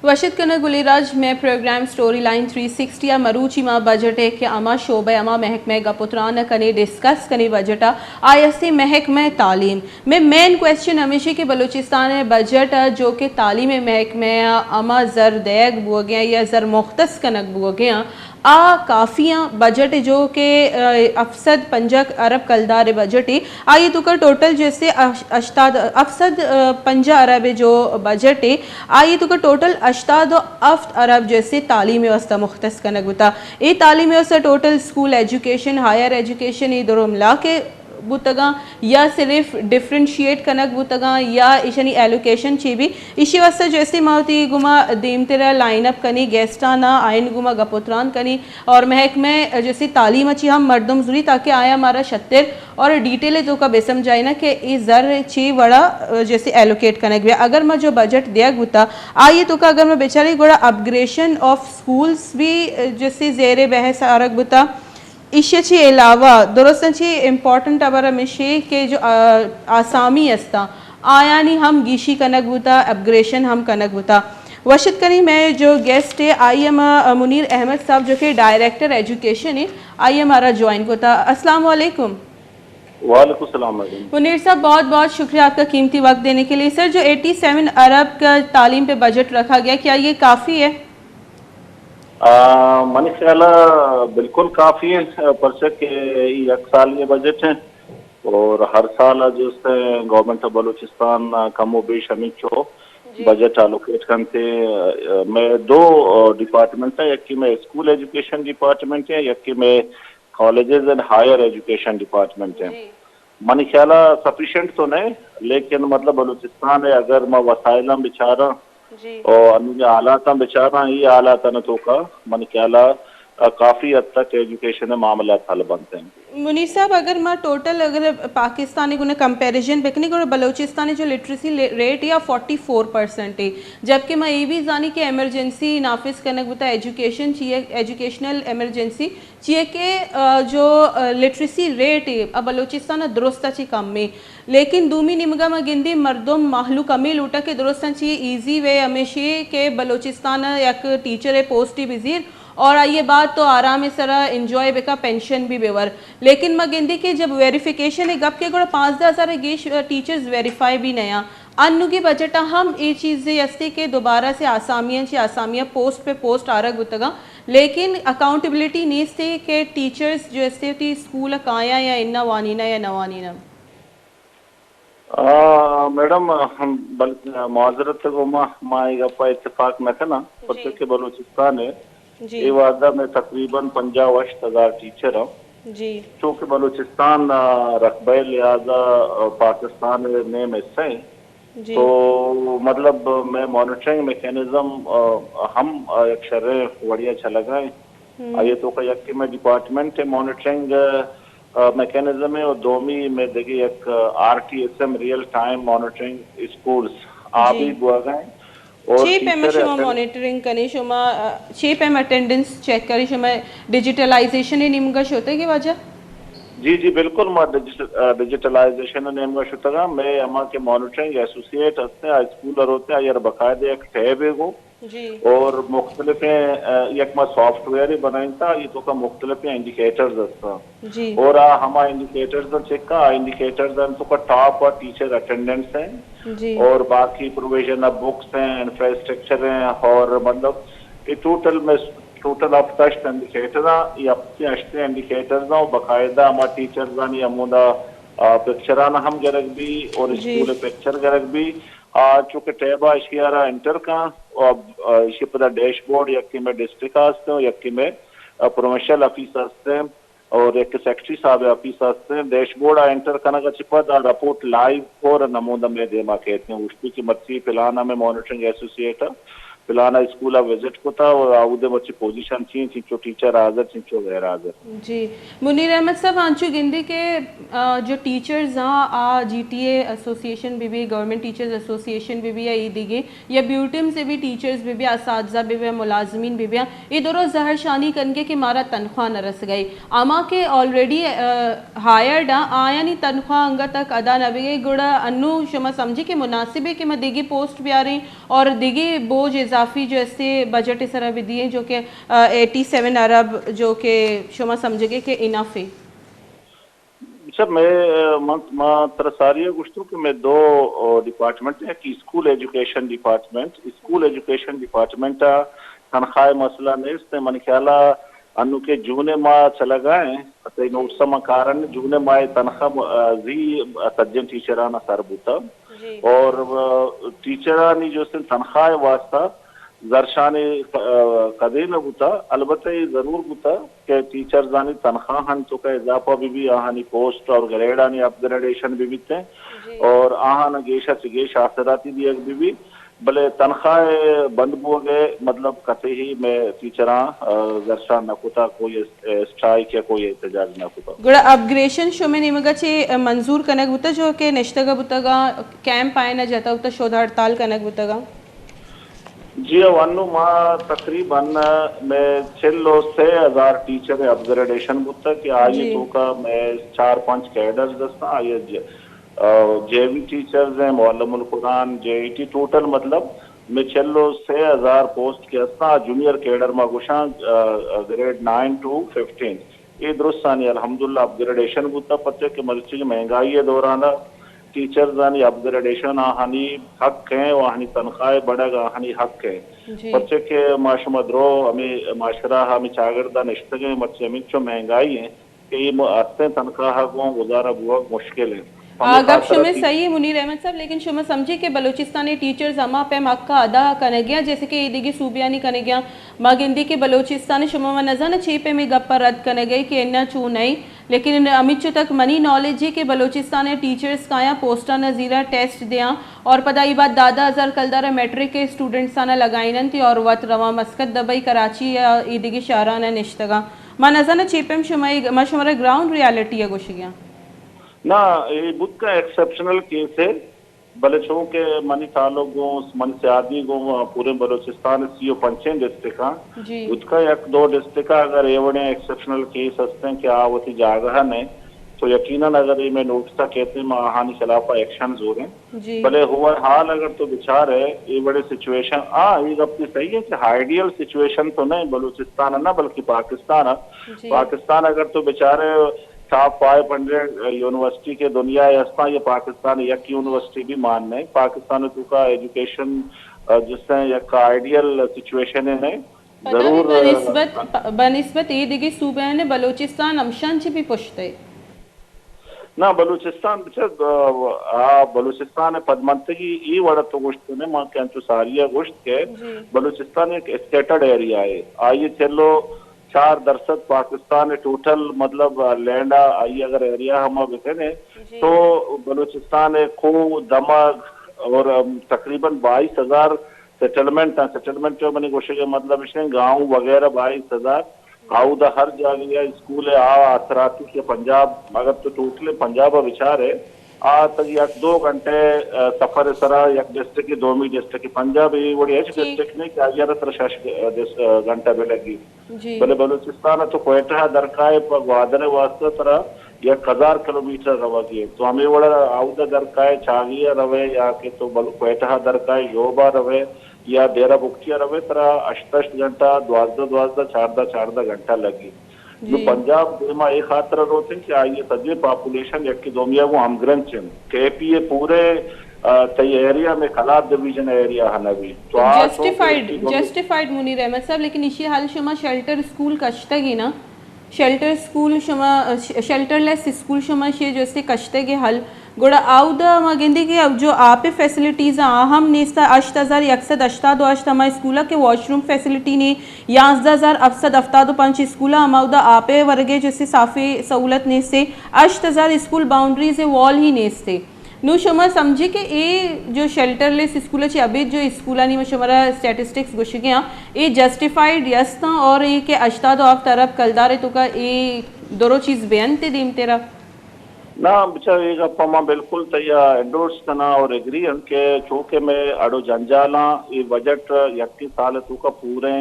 वशिद कन गुलीराज में programme story line 360 या मरूची माँ बजट है कि अमा शोबे अमा महकमे गपुत्रान कने डिस्कस कने बजटा आयसी महकमे तालीम में मेन क्वेश्चन हमेशा कि बलूचिस्तान बजट जो कि तालीम महकमे अमा ज़र दैग बुआ गया या ज़र मुख्तस कनक बुआ गया आ काफ़ियाँ बजट जो कि अफसद 5 अरब कलदार बजट है आई तो का टोटल जैसे अश्ताद अफसद 5 अरब जो बजट है आई तो का टोटल अश्ताद अफ्त अरब जैसे तालीम व्यवस्था मुख्तस कनक बता ये तालीम व्यवस्था total school education higher education ये दोनों मिला के बुतगा या सिर्फ डिफ्रेंशिएट कनक बुतगा या इशनी एलोकेशन ची भी इसी वास्ते जैसे मावती गुमा दीम तेरा लाइनअप कनी गेस्टाना आइन गुमा गपुत्रान कनी और महक में जैसे तालीम अच्छी हम मर्दम जुरी ताकि आया हमारा शत्तर और डिटेल तो का बेसम जाए ना कि इस जर ची बड़ा जैसे एलोकेट कनक भी अगर मैं जो बजट दिया गुता आइए तो का अगर मैं बेचारी गोड़ा अपग्रेडेशन ऑफ स्कूल्स भी जैसे जेर बहस आरक बुता इशेची अलावा दुरुस्ती इम्पॉर्टेंट अबर मिशे के जो आसामी अस्ता आयानी हम गीशी कनक बुता अपग्रेशन हम कनक बुता वशिद करी मैं जो गेस्ट है आई एम मुनीर अहमद साहब जो कि डायरेक्टर एजुकेशन है आई हमारा ज्वाइन होता। अस्सलाम वालेकुम। वालेकुम सलाम मैडम। मुनीर साहब बहुत बहुत शुक्रिया आपका कीमती वक्त देने के लिए। सर जो 87 अरब का तालीम पे बजट रखा गया क्या ये काफ़ी है? मन ख्याल बिल्कुल काफ़ी है परसे के एक साल ये बजट है और हर साल जो गवर्नमेंट ऑफ बलूचिस्तान कमो बेश हमीच हो बजट एलोकेट करते में दो डिपार्टमेंट है, एक की में स्कूल एजुकेशन डिपार्टमेंट है, एक की में colleges and higher education department है। मन ख्याल सफिशेंट तो नहीं लेकिन मतलब बलूचिस्तान है अगर मैं वसाइल बेचारा और हालात बेचारा ये हालात न तो का मन ख्याल काफ़ी हद तक एजुकेशन में मामला हल बनते हैं। मुनीर साहब अगर मैं टोटल अगर पाकिस्तानी को कंपैरिजन बेकनी को बलूचिस्तानी जो लिटरेसी रेट या 44% है जबकि मैं ये भी जानी कि इमरजेंसी नाफिज कनक बता एजुकेशन चाहिए एजुकेशनल इमरजेंसी चाहिए कि जो लिटरेसी रेट है अब बलूचिस्तान दुरुस्त अच्छी कम में लेकिन दूमी निमगा में गिंदी मर्दम माहलू कमी लूटा के दुरुस्त चाहिए ईजी वे हमेशा के बलूचिस्तान एक टीचर है पोस्ट ही वजीर और ये बात तो आराम सरा इंजॉय बेका पेंशन भी बेवर लेकिन मगिंदी के जब वेरिफिकेशन है गप के गोड़ा 5,000 गेश टीचर्स वेरीफाई भी नया अन्नु की बजट हम ये चीज़ यस्ती के दोबारा से आसामियाँ पोस्ट पे पोस्ट आरग बुतगा लेकिन अकाउंटेबिलिटी नहीं थे के टीचर्स जो ऐसे थी स्कूल काया या इन्ना वानीना या नवानीना। मैडम हम माजरत को माँ इतफाक में थे ना परसे के बलूचिस्तान है ये वादा में तकरीबन 50,000 टीचर हूँ चूँकि बलूचिस्तान रकबे लिहाजा पाकिस्तान ने में से तो मतलब मैं मॉनिटरिंग मैकेनिज्म हम एक शर्रे बढ़िया चला गए ये तो का यकी में डिपार्टमेंट है मॉनिटरिंग मैकेनिज्म है और दोमी में देखिए एक RTSM real time monitoring schools आप भी बुआ गए और मॉनिटरिंग करनी शुमा शेप एम अटेंडेंस चेक करी शुमा डिजिटलाइजेशन ही निमगश होते की वजह जी जी बिल्कुल मैं डिजिटलाइजेशन निमगश होता मैं अमा के मॉनिटरिंग एसोसिएट हस्ते स्कूलर होते हैं यार बाकायदे एक टैब है वो और मुख्तलिफ एक मैं सॉफ्टवेयर ही बनाई था ये तो का मुख्तलिफ इंडिकेटर्स हस्ता और हमारा इंडिकेटर्स चेक का इंडिकेटर्स तो का टॉप और टीचर अटेंडेंस हैं और बाकी प्रोविजन ऑफ बुक्स हैं इंफ्रास्ट्रक्चर हैं और मतलब ये टोटल ऑफ टेस्ट इंडिकेटर ये अपने अश्ते इंडिकेटर्स और बाकायदा हमारा टीचर्स या मुदा पिक्चराना हम गरग भी और स्कूल पिक्चर गरग भी चूँकि टैबा इशियारा इंटर का और इसी पता डैशबोर्ड यकी में डिस्ट्रिक्ट हस्ते हैं यकी में प्रोविंशियल ऑफिस हस्ते हैं और एक सेक्रेटरी साहब ऑफिस हस्ते हैं डैशबोर्ड एंटर करना का चिपा रिपोर्ट लाइव और नमूना में देमा कहते हैं उसकी की मर्जी पिलाना में मॉनिटरिंग एसोसिएट पिलाना स्कूल विजिट को था और आउदे बच्चे पोजीशन थी चिंचो टीचर हाजिर चिंचो गैर हाजिर। जी मुनीर अहमद साहब आंचू गिंदी के जो टीचर्स हाँ GTA एसोसिएशन भी गवर्नमेंट टीचर्स एसोसिएशन भी है ईदीगे या ब्यूटिम से भी टीचर्स भी असातिज़ा भी मुलाजमीन भी ये दोनों जहर शानी करके कि हमारा तनख्वाह न रस गई आमा के ऑलरेडी हायर्ड आया नहीं तनख्वाह अंगा तक अदा न भी गुड़ा अन्नू शुमा समझी कि मुनासिब है कि मैं दिगी पोस्ट भी आ रही और दिगी बोझ इजाफी जो ऐसे बजट इस तरह भी दिए जो कि 87 अरब जो कि शुमा समझेंगे कि इनफ है। अच्छा, मैं मात्र सारिया गुश्तू कि मैं दो डिपार्टमेंट है कि स्कूल एजुकेशन डिपार्टमेंट तनख्वाह मसला नेस्त मन ख्याला अनु के जूने मा चला गए अतः उत्सम कारण जूने माह तनख्वाह जी सज्जन टीचराना सरबुता और टीचरानी जो तनख्वाह वास्ता जरशाने कदे न बुता अलबत्ते ये जरूर बुता कि टीचर जानी तनख्वाह हन तो का इजाफा भी आहानी पोस्ट और ग्रेड आनी अपग्रेडेशन भी बीते और आहान गेशा चिगेश आसराती भी भले तनख्वाह बंद हो गए मतलब कते ही मैं टीचरा जरशा न कुता कोई स्ट्राइक या कोई एहतजाज न कुता गुड़ा अपग्रेशन शो में निमगा चे मंजूर कनक बुता जो कि नेश्तगा बुतगा कैंप आए न जाता उता शोध हड़ताल कनक बुतगा जी वनु मां तकरीबन मैं 6,000 टीचर अपग्रेडेशन बुता कि आइए तो का मैं 4-5 कैडर्स दस्ता आइए जेवी टीचर्स हैं मौलमुल कुरान जेईटी टोटल मतलब मैं 6,000 पोस्ट के अस्ता जूनियर कैडर मा गुशा ग्रेड 9 to 15 ये दुरुस्तानी अल्हम्दुलिल्लाह अपग्रेडेशन बुता पत्ते के मर्ची महंगाई दौरान टीचर्स आनी अपग्रेडेशन आहानी हक है वहानी तनख्वाह बढ़ेगा आहानी हक है बच्चे के माशमद्रो हमें माशरा हमें चागरदा निश्तगे बच्चे में जो महंगाई है कि ये अस्ते तनख्वाह को गुजारा बहुत मुश्किल है गप शुमे सही है मुनीर अहमद साहब, लेकिन शुमा समझे कि बलोचिस्तानी टीचर्स अमा पे मक्का अदा कने गया जैसे कि ईदी की सूबियानी कने गया मागिंदी के बलोचिस्तानी शुमा में नजर न छे पे में गप पर रद्द कने गई कि इन्ना चू नहीं, लेकिन अमित तक मनी नॉलेज है कि बलोचिस्तानी टीचर्स का यहाँ पोस्टा नजीरा टेस्ट दिया और पता ये बात दादा हज़ार कलदारा मैट्रिक के स्टूडेंट्स आना लगाइन थी और वत रवा मस्कत दबई कराची या ईदी की शारा ने निश्तगा मां नजर न छे पे में शुमारा ग्राउंड रियलिटी है कुछ गया ना ये बुक का एक्सेप्शनल केस है भले छो के मनी तालो गो मन से आदमी गो पूरे बलूचिस्तान सीओ पंचें डिस्ट्रिक्ट उसका एक दो डिस्ट्रिक्ट अगर एवढे एक्सेप्शनल केस हस्ते हैं कि आवती जागा है तो यकीनन अगर ये मैं नोटिस कहते हैं हानि खिलाफा एक्शन हो रहे भले हुआ हाल अगर तो विचार है ये बड़े सिचुएशन ये अपनी सही है कि आइडियल सिचुएशन तो नहीं बलूचिस्तान है ना बल्कि पाकिस्तान है पाकिस्तान अगर तो बेचारे टॉप 500 यूनिवर्सिटी के दुनिया हस्ता ये पाकिस्तान एक यूनिवर्सिटी भी मान नहीं पाकिस्तान का एजुकेशन जिससे एक आइडियल सिचुएशन है नहीं जरूर बनिस्बत ये दिगी सूबे ने बलूचिस्तान अमशान भी पुछते ना बलूचिस्तान बलूचिस्तान पदमंतगी ई वड़त गोश्त ने मां कैंचु सारिया गोश्त के बलूचिस्तान एक स्टेटेड एरिया है आइए चलो 4% पाकिस्तान टोटल मतलब लैंड आई अगर एरिया हम ने तो बलूचिस्तान खो दमग और तकरीबन 22,000 सेटलमेंट जो मैंने कोशिश मतलब इसने गांव वगैरह 22,000 आउदा हर जगह स्कूल है असराती के पंजाब मगर तो टोटल पंजाब विचार है तक एक 2 घंटे सफर सरा एक डिस्ट्रिक्ट की 2 डिस्ट्रिक्ट पंजाब ये बड़ी एच डिस्ट्रिक्ट ने क्या 11 घंटा भी लगी भले बलूचिस्तान तो कोयटा दरकाय ग्वादर वास्ते तरह 1,000 किलोमीटर रवागी तो हमें बड़ा आउदा दरकाय चागिया रवे या के तो कोयटा दरकाय योबा रवे या डेरा बुक्तिया रवे तरह 8 घंटा 12 घंटा लगी जो पंजाब देमा एक खातर रोते कि आइए सजे पॉपुलेशन एक दोमिया वो अमग्रंच केपीए पूरे एरिया में खलाद डिवीजन एरिया है नवी तो जस्टिफाइड मुनीर अहमद साहब, लेकिन इसी हाल शुमा शेल्टर स्कूल कश्तगी ना शेल्टर स्कूल शुमा शेल्टरलेस स्कूल शुमा शे जैसे कश्तगी हल गोड़ा आउदा मगिंदी के अब जो आपे फैसिलिटीज़ अहम नेस्ता 8,188 हमारे स्कूल के वॉशरूम फैसिलिटी ने 11,775 स्कूल अमाउदा आपे वर्गे जैसे साफ़े सहूलत ने से 8,000 स्कूल बाउंड्रीज वॉल ही नेस्ते नु शुमा समझे कि ये जो शेल्टरलेस स्कूल है अभी जो स्कूलानी में शुमारा स्टैटिस्टिक्स गुश गया ये जस्टिफाइड यस था और ये के अश्ताद ऑफ तरफ कलदारे तो का ये दोनों चीज़ बयान ते दीम तेरा ना बेचारे अप्पा बिल्कुल तैयार एंडोर्स करना और एग्री के चूँकि मैं अड़ो जंजाला ये बजट 21 साल तू का पूरे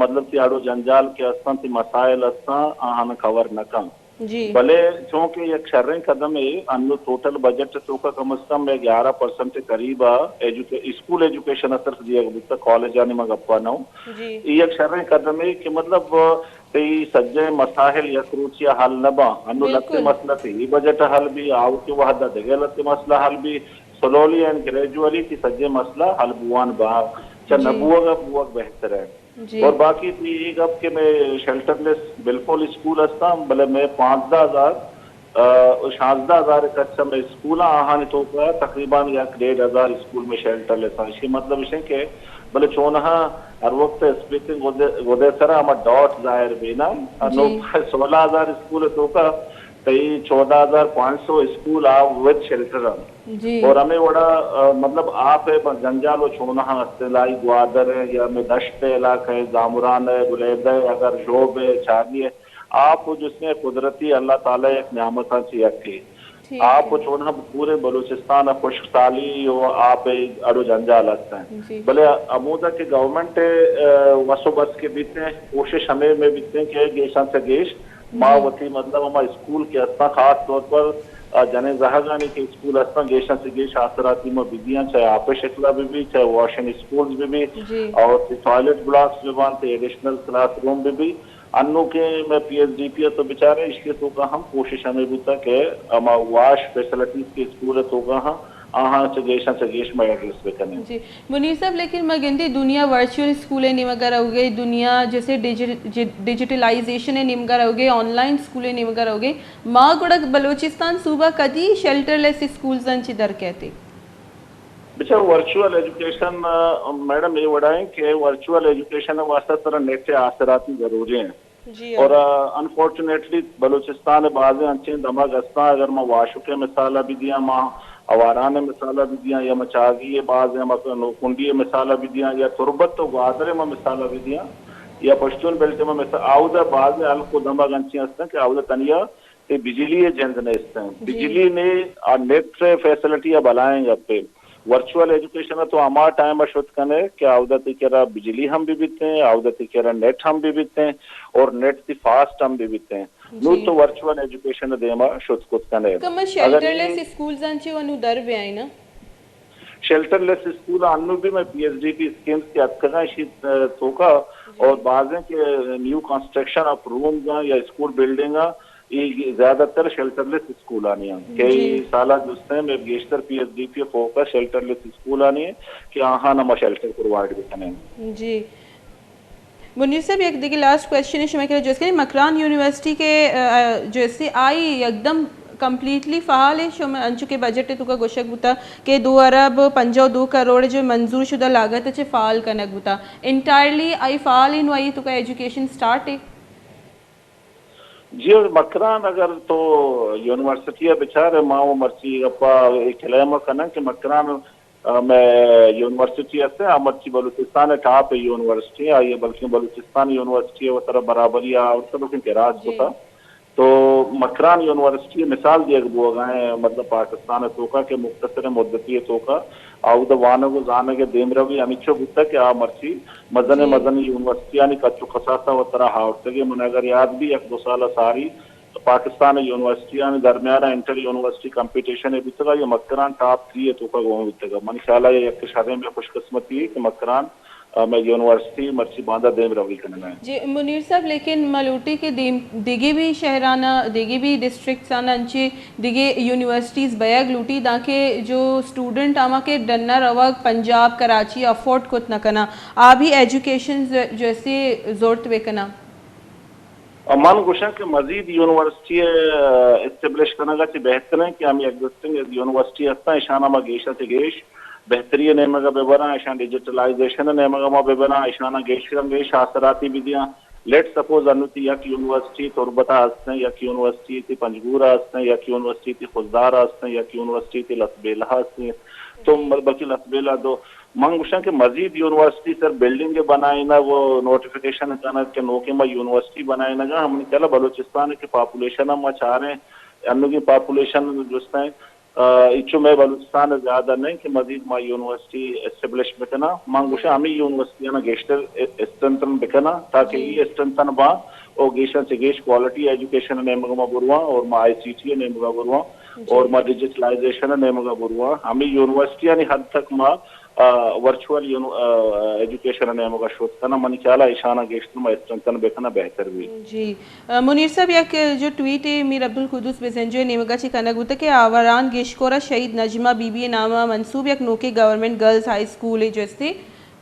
मतलब कि अड़ो जंजाल के अस्तां ती मसाइल अस्तां आहान कवर न कं जी भले चूंकि एक शर्रें कदम है अन्नु टोटल बजट तो का कम से कम 11% के करीब स्कूल एजुकेशन असर दिया गया कॉलेज आने में गप्पा ना जी ये एक शर्रें कदम है कि मतलब कई सज्जे मसाहिल यकरूचिया हल नबा अन्नु लगते बिल्कुल मसला थे ये बजट हल भी आओ के वहदा देगे लगते मसला हल भी स्लोली एंड ग्रेजुअली की सज्जे मसला हल बुआन बा चा जी नबुआ बुआ बेहतर है जी और बाकी थी एक अब के मैं शेल्टरलेस बिल्कुल स्कूल हस्ता भले मैं 15,000 कच्चा में स्कूल आहानी तो का तकरीबन या 1,500 स्कूल में शेल्टरलेस इसके मतलब इसे के भले चोनहा हर वक्त स्पीकिंग गोदे सरा हम डॉट जाहिर बिना नो जी 16,000 स्कूल तो का कई 14,500 स्कूल आ विद शेल्टर जी और हमें बड़ा मतलब आप है जंजाल छोड़ना अस्तलाई ग्वादर है या में दश्त इलाका है जामुरान है बुलैद है अगर जोब है चागी है आप जिसमें कुदरती अल्लाह ताला एक नियामत चाहिए ठीक आप है छोड़ना पूरे बलूचिस्तान खुश्क साली आप अड़ो जंजाल लगता है जी भले अमूदा के गवर्नमेंट वसो बस के बीते कोशिश हमें में बीते कि गेशा से गेश मावती मतलब हमारे स्कूल के अस्ता खास तौर पर जने जहागानी के स्कूल अस्ता गेशा से गेश आसराती में विधियां चाहे आपे शक्ला भी चाहे वॉशिंग स्कूल्स भी जी और टॉयलेट ब्लॉक्स भी बनते एडिशनल क्लासरूम भी अन्नू के में पीएचडीपी तो बेचारे इसके तो का हम कोशिश हमें भी तक है वाश फैसिलिटीज के स्कूल तो का हम आहाँ से गेश में एड्रेस पे करने जी मुनीर साहब लेकिन मगिंदी दुनिया वर्चुअल स्कूलें निमगर हो गई दुनिया जैसे डिजिटलाइजेशन निमगर हो गई ऑनलाइन स्कूलें निमगर हो गई माँ गुड़क बलोचिस्तान सूबा कदी शेल्टरलेस स्कूल्स दर कहते बेचा वर्चुअल एजुकेशन मैडम ये बड़ा है कि वर्चुअल एजुकेशन वास्ते तरह नेट आसराती जरूरी है जी और अनफॉर्चुनेटली बलूचिस्तान बाज अच्छे दमक हस्ता अगर मैं वाशु के मिसाला भी दिया माँ अवारान मिसाला भी दिया या मचागी बाज कुंडी मिसाला भी दिया या तुरबत तो ग्वादरे में मिसाला भी दिया या पश्तून बेल्ट में मिसाल आउदा बाद में अल को दमक अच्छी हस्ते कि आउदा तनिया कि बिजली जंद ने इस्ते बिजली ने नेट फैसिलिटी अब अलाएंगे अब पे वर्चुअल एजुकेशन तो हमारा टाइम शुद्ध कने कि आवदती केरा बिजली हम भी बीते हैं आवदती केरा नेट हम भी बीते हैं और नेट दी फास्ट हम भी बीते हैं नू तो वर्चुअल एजुकेशन देमा शुद्ध कुछ कने कम शेल्टरलेस स्कूल्स anu दर बे आई ना शेल्टरलेस स्कूल अन्नु भी मैं पीएचडी की स्कीम्स की अतकगा शीत तोका और बाजें के न्यू कंस्ट्रक्शन ऑफ रूम या स्कूल बिल्डिंग ये ज्यादातर शेल्टरलेस स्कूल आनी है कई साल जिसने में गेस्टर पीएचडी पे फोकस शेल्टरलेस स्कूल आनी है कि हाँ नमा शेल्टर प्रोवाइड भी करें जी मुनीर साहब एक देखिए लास्ट क्वेश्चन है मैं कह जैसे मकरान यूनिवर्सिटी के जैसे आई एकदम कम्प्लीटली फ़ाल है शो अंचु के बजट है तुका गोशक बुता के 2 अरब 52 करोड़ जो मंजूर शुदा लागत है फ़ाल कनक बुता इंटायरली आई फ़ाल इन वही तुका एजुकेशन स्टार्ट है जी और मकरान अगर तो यूनिवर्सिटी बेचारे माओ मर्ची अपा खिलाम कना कि मकरान में यूनिवर्सिटी है अमरची बलूचिस्तान टॉप यूनिवर्सिटी आई बल्कि बलूचिस्तान यूनिवर्सिटी वो तरह बराबरी और सब के राज को था तो मकरान यूनिवर्सिटी मिसाल दिया गए मतलब पाकिस्तान तोका के मुख्तसर मुद्दती तोका आउद वानगो जानगे देमरवी अमिचो गुत्ता के आ मर्ची मदन यूनिवर्सिटी यानी कच्चो खसासा व तरह हावतगे मन अगर याद भी 1-2 साल सारी पाकिस्तान यूनिवर्सिटी यानी दरमियाना इंटर यूनिवर्सिटी कंपटीशन है बितगा ये मकरान टॉप 3 है तोका गो बितगा मन ख्याल है एक शादे में खुशकिस्मती है कि मकरान मैं यूनिवर्सिटी मर्ची बांधा देम रवि करना है जी मुनीर साहब लेकिन मलूटी के दिगे भी शहराना दिगे भी डिस्ट्रिक्ट आना अंचे दिगे यूनिवर्सिटीज़ बैग लूटी ताकि जो स्टूडेंट आमा के डन्ना रवक पंजाब कराची अफोर्ड कुछ न करना आ भी एजुकेशन जैसे जोरत वेकना मन गुशा के मजीद यूनिवर्सिटी एस्टेब्लिश करना का बेहतर है कि हम एग्जिस्टिंग यूनिवर्सिटी हस्ता इशाना में गेशा से गेश बेहतरी नेमगा बेबना ऐसा डिजिटलाइजेशन नेमगा बेबना ऐसा गेश आसराती विधियां लेट सपोज अनुति यक यूनिवर्सिटी तुरबता हस्ते यक यूनिवर्सिटी थी पंजगूरा हस्ते यक यूनिवर्सिटी थी खुजदार हस्ते यक यूनिवर्सिटी थी लसबेला हस्ते तो बल्कि लसबेला दो मंगुशा के मजीद यूनिवर्सिटी सर बिल्डिंग बनाए ना वो नोटिफिकेशन करना के नोके में यूनिवर्सिटी बनाए ना हमने चला बलूचिस्तान की पॉपुलेशन हम चाह रहे हैं अन्नु की पॉपुलेशन जो है इचु में बलूचिस्तान ज्यादा नहीं कि मजीद मा यूनिवर्सिटी एस्टेब्लिश बिकना मांगुशा हमें यूनिवर्सिटी ना गेस्टर स्ट्रेंथन बिकना ताकि ये स्ट्रेंथन बा और गेशन से गेश क्वालिटी एजुकेशन ने मगमा बुरवा और मा आईसीटी ने मगा बुरवा और मा डिजिटलाइजेशन ने मगा बुरवा हमें यूनिवर्सिटी यानी हद तक मा वर्चुअल एजुकेशन ने मगा शोध करना मन ख्याल ईशाना गेस्टर मा स्ट्रेंथन बिकना बेहतर भी जी मुनीर साहब एक जो ट्वीट है मीर अब्दुल कुदूस बेसेंजो नेमगा ची कनक बुता के आवरान गेशकोरा शहीद नजमा बीबी नामा मंसूब एक नोके गवर्नमेंट गर्ल्स हाई स्कूल है जैसे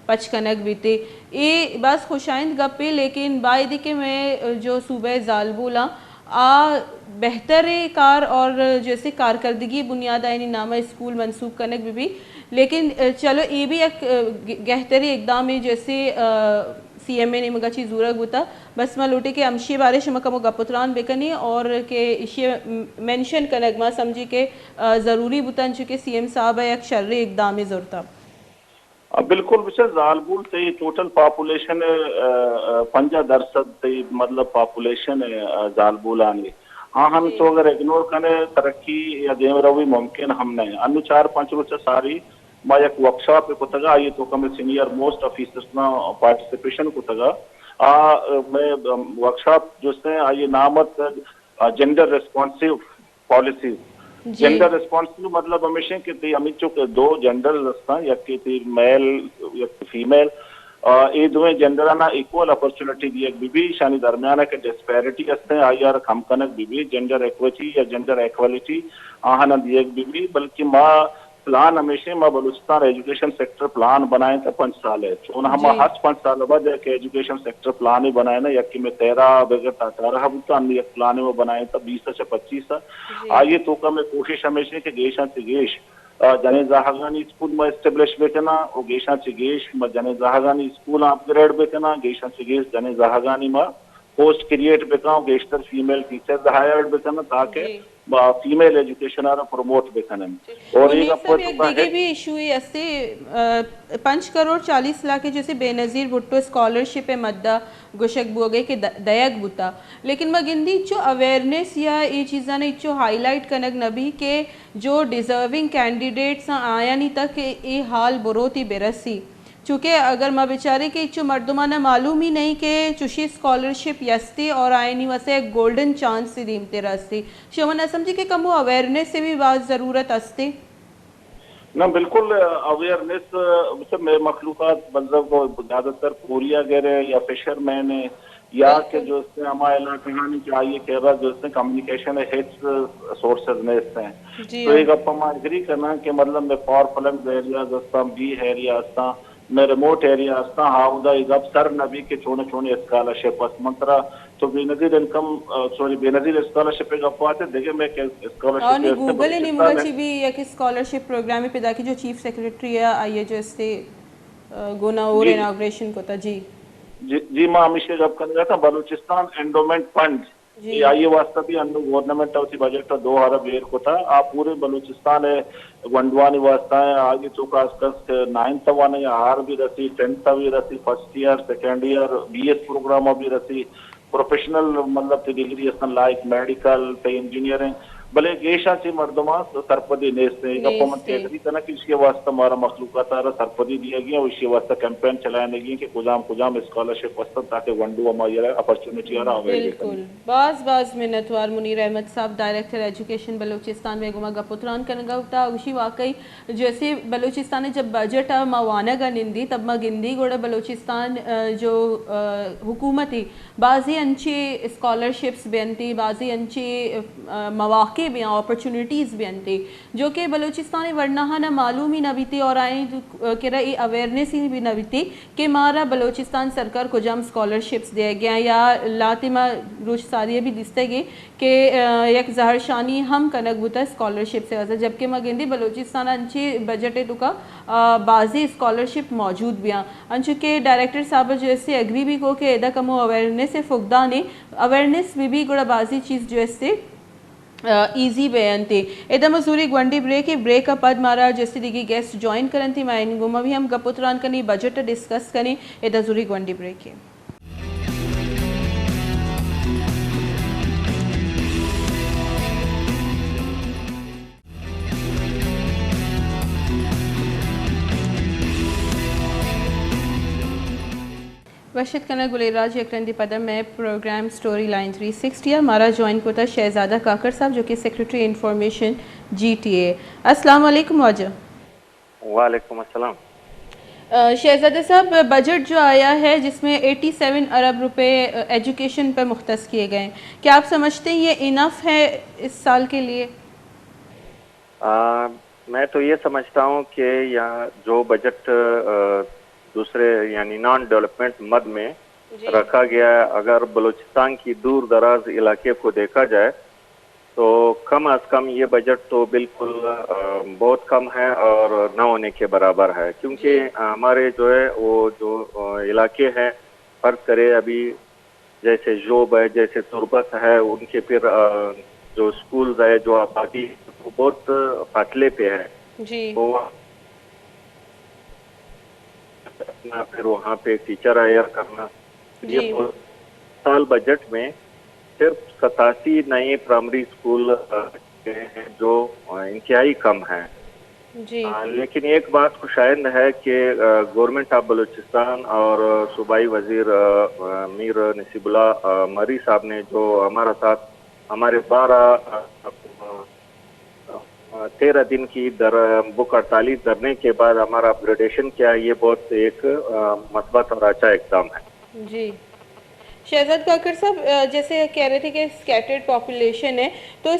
पच कनक बीते ये बस खुशाइंद गप्पे लेकिन बायदी के मैं जो सूबह जालबूला आ बेहतर कार और जैसे कारकर्दगी बुनियाद आइनी नामा स्कूल मंसूब कनक भी लेकिन चलो ये भी एक गहतरी इकदाम है जैसे CMA ने मगा चीज जूरग बुता बस मा लोटे के अमशी बारे शमकमो गपुत्रान बेकनी और के इशे मेंशन कनक मा समझी के जरूरी बुतन चुके CM साहब एक शर्री इकदाम जरूरत बिल्कुल विशेष जालबुल ते टोटल पॉपुलेशन 50% ते मतलब पॉपुलेशन है जालबुल आने हाँ हम तो अगर इग्नोर करें तरक्की या देवरवी मुमकिन हम नहीं अनु 4-5 रोज सारी मैं एक वर्कशॉप को तगा ये तो कम सीनियर मोस्ट ऑफिसर्स ना पार्टिसिपेशन को तगा मैं वर्कशॉप जो से आइए नामत gender responsive policies gender responsive मतलब हमेशा कि अमित चुक दो जेंडर रस्ता या कि मेल या फीमेल ये दोवें जेंडर ना इक्वल अपॉर्चुनिटी दी एक बीबी शानी दरमियान के डिस्पैरिटी असते आई यार कम कनक बीबी जेंडर इक्विटी या जेंडर इक्वालिटी आहाना दी एक बीबी बल्कि माँ प्लान हमेशा माँ बलूचिस्तान एजुकेशन सेक्टर प्लान बनाए थे 5 साल है चुन हम हर 5 साल बाद एक एजुकेशन सेक्टर प्लान ही बनाए ना यकी में 13 बगैर 18 बुता एक प्लान वो बनाए था 20 से 25 आइए तो का मैं कोशिश हमेशा के गेशा से गेश जने जहागानी स्कूल में एस्टेब्लिश बेकना और गेशा से गेश में जने जहागानी स्कूल अपग्रेड बेकना गेशा से गेश जने जहागानी में पोस्ट क्रिएट बेका गेस्टर फीमेल टीचर हायर्ड बेकना ताकि फीमेल एजुकेशन आरा प्रमोट बेकनम और एक भी इशू है ऐसे 5 करोड़ 40 लाख के जैसे बेनजीर भुट्टो स्कॉलरशिप है मद्दा गुशक बोगे के दयक बुता लेकिन मगिंदी जो अवेयरनेस या ये चीज़ा ने जो हाईलाइट कनक नबी के जो डिजर्विंग कैंडिडेट्स आया नहीं तक ये हाल बुरोती बेरसी चूँकि अगर मैं बेचारे के इच्चो मर्दुमाना मालूम ही नहीं कि चुशी स्कॉलरशिप यस्ती और आयनी वसे एक गोल्डन चांस से दीमते रस्ती शमन समझी के कमो अवेयरनेस से भी बात ज़रूरत अस्ते ना बिल्कुल अवेयरनेस में मखलूक़ात मतलब ज़्यादातर पूरिया गरे या फिशरमैन है या के जो इसने हमारे इलाके चाहिए कह रहा जो इसने कम्युनिकेशन है हेड्स सोर्सेज में इससे तो एक अपना एग्री करना कि मतलब मैं फॉर फ्लंग एरिया दस्ता बी एरिया अस्ता मैं रिमोट एरिया अस्ता हाउदा इधर सर नबी के छोटे छोटे स्कॉलरशिप मंत्रा तो Benazir income sorry Benazir scholarship का पाते देखे मैं स्कॉलरशिप और गूगल ने मुझे भी एक स्कॉलरशिप प्रोग्राम में पैदा की जो चीफ सेक्रेटरी है आइए जो इससे गोना और इनॉग्रेशन को था जी मां हमेशा जब करने था बलूचिस्तान एंडोमेंट फंड ये वास्ता भी अंदर गवर्नमेंट ऑफ बजट का 2 अरब बेर को था आप पूरे बलूचिस्तान है वंडवानी वास्ता है आगे चौका 9th वाने आर भी रसी 10th भी रसी first year second year BS program भी रसी प्रोफेशनल मतलब डिग्री लाइक मेडिकल पे इंजीनियरिंग भले गेशा से मर्दमा सरपदी नेस्ते एग्री करना कि इसके वास्ते हमारा मखलूक़ात सारा सरपदी दिया गया और इसके वास्ते कैंपेन चलाने गई कि कुजाम स्कॉलरशिप वास्ते ताकि वंडू हमारा अपॉर्चुनिटी आ रहा बिल्कुल बाज मिन्नतवार मुनीर अहमद साहब डायरेक्टर एजुकेशन बलूचिस्तान बेगुमा गपुत्रान कनगवता उसी वाकई जैसे बलूचिस्तान जब बजट मवाना का निंदी तब मा गिंदी गोड़ा बलूचिस्तान जो हुकूमत ही बाजी अंची स्कॉलरशिप्स बेनती बाजी अंची मौके भी अपॉर्चुनिटीज़ भी अंते जो कि बलूचिस्तान वर्ना ना मालूम ही न बीती और आई के रही अवेयरनेस ही भी न बीती कि मारा बलूचिस्तान सरकार को जम स्कॉलरशिप्स दिया गया या लातिमा रुश सारिया भी दिसते गए कि एक जहरशानी हम कनक बुता स्कॉलरशिप से वजह जबकि मगेंदी बलूचिस्तान अंची बजट है तुका बाजी स्कॉलरशिप मौजूद भी अंचु के डायरेक्टर साहब जैसे एग्री भी को कि एदा कमो अवेयरनेस है फुकदा ने अवेयरनेस भी गुड़ा बाजी चीज़ जो है ईजी बयान थे एदा मजूरी ग्वंडी ब्रेक है ब्रेक का पद मारा जैसे दिगी गेस्ट ज्वाइन करन थी मैं गुमा भी हम गपुत्रान कनी बजट डिस्कस करें एदा जरूरी ग्वंडी ब्रेक है वशत कना गुलेराज यकरंदी पदम में प्रोग्राम स्टोरी लाइन 360 हमारा ज्वाइन होता शहजादा काकर साहब जो कि सेक्रेटरी इंफॉर्मेशन GTA। अस्सलाम वालेकुम वाजा। वालेकुम अस्सलाम। शहजादा साहब, बजट जो आया है जिसमें 87 अरब रुपए एजुकेशन पर मुख्तस किए गए हैं, क्या आप समझते हैं ये इनफ है इस साल के लिए? मैं तो ये समझता हूँ कि यहाँ जो बजट दूसरे यानी नॉन डेवलपमेंट मद में रखा गया है, अगर बलूचिस्तान की दूर दराज इलाके को देखा जाए तो कम अज कम ये बजट तो बिल्कुल बहुत कम है और न होने के बराबर है, क्योंकि हमारे जो है वो जो इलाके हैं, फर्ज करे अभी जैसे जोब है, जैसे तुरबत है, उनके फिर जो स्कूल्स है, जो आबादी वो बहुत फासले पे है जी। तो अपना फिर वहाँ पे टीचर हायर करना, ये साल बजट में सिर्फ 87 नए प्राइमरी स्कूल हैं जो इंतहाई कम है जी। लेकिन एक बात खुशाइंद है कि गवर्नमेंट ऑफ बलूचिस्तान और सूबाई वजीर मीर नसीबुल्ला मरी साहब ने जो हमारा साथ हमारे 13 दिन की बुक हड़ताली धरने के बाद हमारा अपग्रेडेशन किया, ये बहुत एक मस्बत और अच्छा इकदाम है जी। शहजाद काकर साहब, जैसे कह रहे थे कि स्कैटर्ड पॉपुलेशन है तो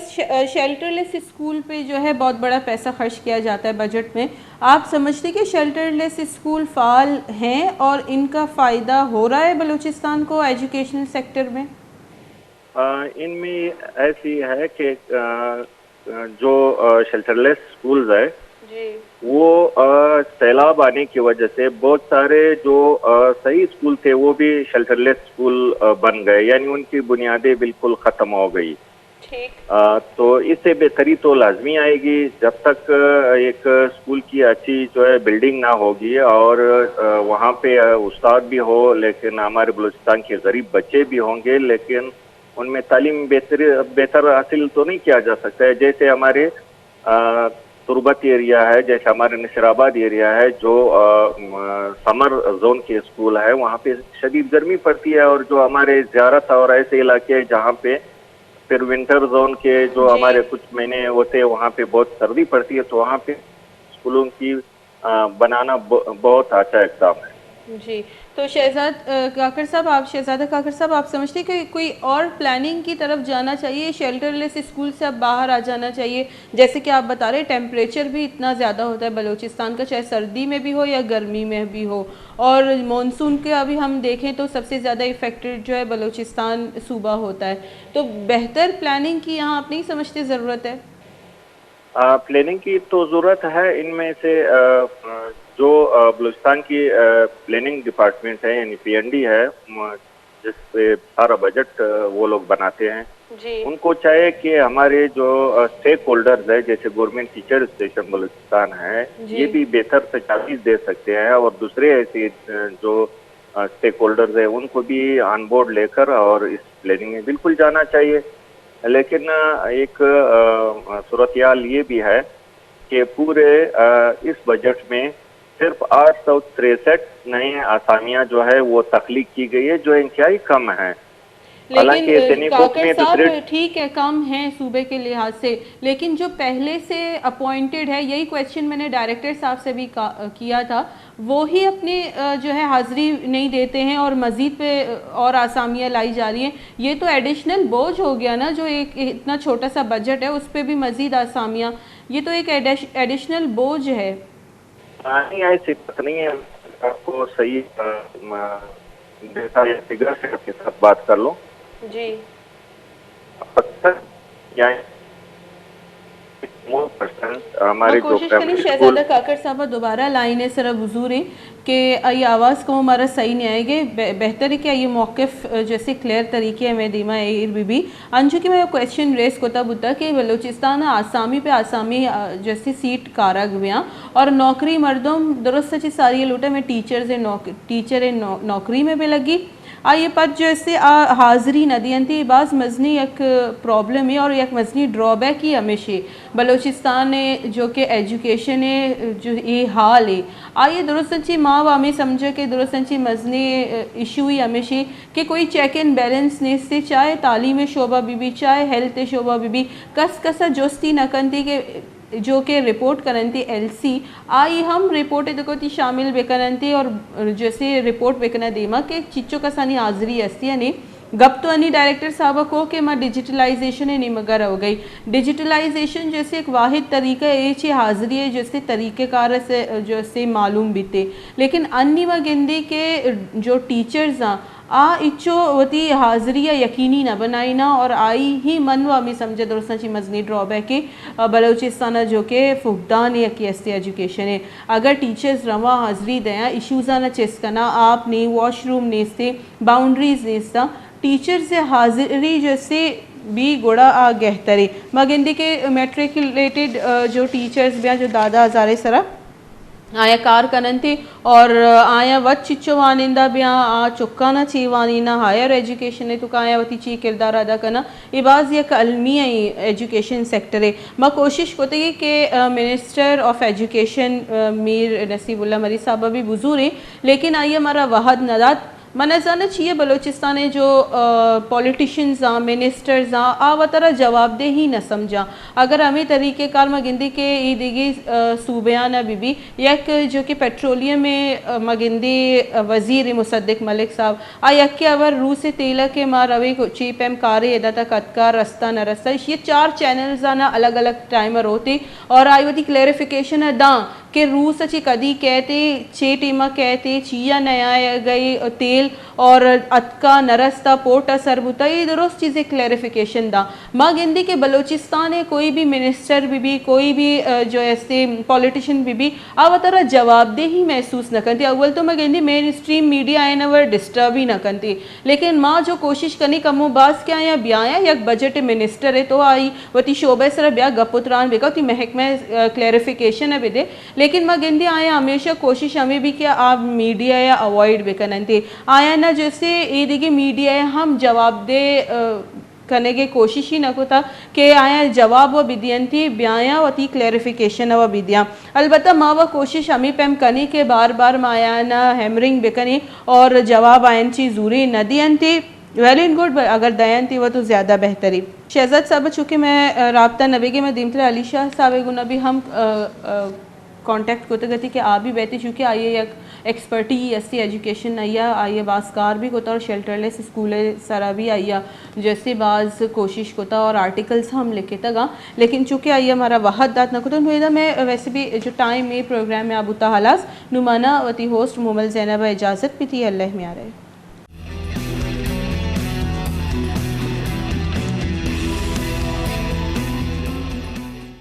शेल्टरलेस स्कूल पे जो है बहुत बड़ा पैसा खर्च किया जाता है बजट में। आप समझते कि शेल्टरलेस स्कूल फाल हैं और इनका फ़ायदा हो रहा है बलूचिस्तान को एजुकेशनल सेक्टर में? इनमें ऐसी है कि जो शेल्टरलेस स्कूल्स है जी। वो सैलाब आने की वजह से बहुत सारे जो सही स्कूल थे वो भी शेल्टरलेस स्कूल बन गए, यानी उनकी बुनियादें बिल्कुल ख़त्म हो गई। ठीक। तो इससे बेहतरी तो लाजमी आएगी जब तक एक स्कूल की अच्छी जो है बिल्डिंग ना होगी और वहाँ पे उस्ताद भी हो, लेकिन हमारे बलूचिस्तान के गरीब बच्चे भी होंगे लेकिन उनमें तालीम बेहतर हासिल तो नहीं किया जा सकता है। जैसे हमारे तुरबत एरिया है, जैसे हमारे नसीराबाद एरिया है, जो समर जोन के स्कूल है, वहाँ पे शदीद गर्मी पड़ती है, और जो हमारे ज़ियारत और ऐसे इलाके हैं जहाँ पे फिर विंटर जोन के जो हमारे कुछ महीने होते हैं वहाँ पे बहुत सर्दी पड़ती है, तो वहाँ पे स्कूलों की बनाना बहुत अच्छा इक़दाम है जी। तो शहजाद काकर साहब, शहजादा काकर साहब, आप समझते हैं कि कोई और प्लानिंग की तरफ जाना चाहिए, शेल्टरलेस स्कूल से अब बाहर आ जाना चाहिए? जैसे कि आप बता रहे टेम्परेचर भी इतना ज़्यादा होता है बलूचिस्तान का, चाहे सर्दी में भी हो या गर्मी में भी हो, और मानसून के अभी हम देखें तो सबसे ज़्यादा इफ़ेक्टेड जो है बलूचिस्तान सूबा होता है, तो बेहतर प्लानिंग की यहाँ आप नहीं समझते ज़रूरत है? प्लानिंग की तो ज़रूरत है। इनमें से जो बलूचिस्तान की प्लानिंग डिपार्टमेंट है यानी PND है, जिस पे सारा बजट वो लोग बनाते हैं जी। उनको चाहिए कि हमारे जो स्टेक होल्डर्स है, जैसे गवर्नमेंट टीचर एसोसिएशन बलूचिस्तान है, ये भी बेहतर से चार्जेस दे सकते हैं और दूसरे ऐसे जो स्टेक होल्डर्स है उनको भी ऑन बोर्ड लेकर और इस प्लानिंग में बिल्कुल जाना चाहिए। लेकिन एक सूरत-ए-हाल ये भी है कि पूरे इस बजट में सिर्फ 863 नए आसामियां जो है वो तख्लीक की गई है, जो इंतहाई कम है। लेकिन काकर साहब, ठीक है कम है सूबे के लिहाज से, लेकिन जो पहले से अपॉइंटेड है, यही क्वेश्चन मैंने डायरेक्टर साहब से भी किया था, वो ही अपने जो है हाजिरी नहीं देते हैं और मज़ीद पे और आसामियाँ लाई जा रही हैं। ये तो एडिशनल बोझ हो गया ना, जो एक इतना छोटा सा बजट है उस पर भी मज़ीद आसामियाँ, ये तो एक एडिशनल बोझ है। नहीं, ऐसी बात नहीं है। आपको सही डेटा या फिगर से आपके साथ बात कर लो जी। हमारे कोशिश करें शहजादा काकर साहब दोबारा लाइन है सर हुजूर है कि ये आवाज़ को हमारा सही नहीं आएगी, बेहतर है कि ये मौक़िफ़ जैसे क्लियर तरीके में दीमा एर बीबी अंजू की मैं क्वेश्चन रेस को तब होता कि बलूचिस्तान आसामी पे आसामी जैसे सीट कारा गया और नौकरी मर्दों दुरुस्त सची सारी लूटा में टीचर है नौकरी में भी लगी आइए पद जैसे हाज़री नदियंती बाज़ मजनी एक प्रॉब्लम है और एक मजनी ड्रॉबैक ही हमेशा बलोचिस्तान है जो कि एजुकेशन है जो ये हाल है आइए दुरुस्तंची माँ हमें समझे कि दुरुस्तंची मजनी इशू ही हमेशा कि कोई चेक एंड बैलेंस नहीं से चाहे तालीम शोबा भी चाहे हेल्थ शोबा भी कस कसा जोस्ती नकंती के जो कि रिपोर्ट करनती एलसी आई हम रिपोर्ट देखो ती शामिल बेकरनती और जैसे रिपोर्ट बेकना देमा के चिच्चो का सानी हाजिरी अस्ती यानी गप तो अन्य डायरेक्टर साहब को कि माँ डिजिटलाइजेशन है निमगर हो गई डिजिटलाइजेशन जैसे एक वाहिद तरीका ये हाजिरी है जैसे तरीक़ेकार से जैसे मालूम बीते लेकिन अन्य व गिंदी के जो टीचर्स इच्छो वती हाजिरी यकीनी न बनाई ना और आई ही मन व मी समझे दोस्तों मजनी ड्रॉबैक है बलोचिस्तान जो कि फुकदान है कि ऐसी एजुकेशन है अगर टीचर्स रवा हाजिरी दया इशूज़ न चेस्कना आप नहीं वॉशरूम नहीं से बाउंड्रीज नहीं टीचर से हाजिरी जैसे भी गोड़ा गहतरे मगिंदी के मेट्रिकुलेटेड जो टीचर्स भी जो दादा हज़ारे सरा आया कार कनन थे और आया वत चिच्चो वानिंदा भी चुक्काना ची वानीना हायर एजुकेशन है तो आया वती ची किरदार अदा करना ये बाज़ एक अलमी एजुकेशन सेक्टर है मैं कोशिश करती है कि minister of education Mir Naseebullah मरी साहब भी बुजुर्ग हैं लेकिन आइए हमारा वहद नदात मना जाना चाहिए बलोचिस्तान जो पॉलिटिशियंस मिनिस्टर्स आवतरा जवाबदेही न समझा अगर हमें तरीक़ेकार मगिंदी के ईदगी सूबयाना बीबी यक जो कि पेट्रोलियम में मगिंदी वज़ीर मुसद्दिक मलिक साहब यक के अवर रू से तेला के माँ रवे चीप एम कारे एदा तक अतकार रस्ता न रस्ता ये 4 चैनल्स आना अलग अलग टाइमर होते और आयुवती क्लैरिफिकेशन है दाँ कि रूस अच्छी कदी कहते 6 टीमा कहते चिया नया गई तेल और अतका नरस्ता पोटा सरबुता ये दुरुस्त चीज़ें क्लैरिफिकेशन दा माँ गिंदी के बलोचिस्तान है कोई भी मिनिस्टर भी कोई भी जो ऐसे पॉलिटिशियन भी तरह जवाबदेही महसूस न करती अव्वल तो मैं गिंदी मेन स्ट्रीम मीडिया आए न वर डिस्टर्ब ही न करती लेकिन माँ जो कोशिश करनी कमो बास क्या या ब्याया या बजट मिनिस्टर है तो आई वती शोबे सर ब्या गपुत्रान बेका ती महकमे क्लैरिफिकेशन है दे लेकिन मैं गिंदी आया हमेशा कोशिश हमें भी क्या आप मीडिया या अवॉइड बेकनते आया ना जैसे ये देखिए मीडिया है हम जवाब दे करने की कोशिश ही न कोता कि आया जवाब व बिदियंती ब्याया वती क्लैरिफिकेशन व बिदिया अलबत्ता माँ व कोशिश हमें पैम करनी के बार बार माया ना हैमरिंग बेकनी और जवाब आयन ची जूरी न दियंती वेल इन गुड अगर दयंती वो तो ज़्यादा बेहतरी शहजाद साहब चूँकि मैं राब्ता नबी के मैं दिमतरा अली शाह साहब गुना भी हम कांटेक्ट कोते गति कि आप भी बेहती चूँकि आइए एक एक्सपर्टी ऐसी एजुकेशन आइया आइए बासकार भी कोता और शेल्टरलेस स्कूल सारा भी आइया जैसे बाज़ कोशिश कोता और आर्टिकल्स हम लिखे तगा लेकिन चूँकि आइए हमारा वहद दात न कोता तो मैं वैसे भी जो टाइम में प्रोग्राम में अबूता हालास नुमाना वती होस्ट मोमल जैनबा इजाज़त भी थी अल्लाह में आ रहे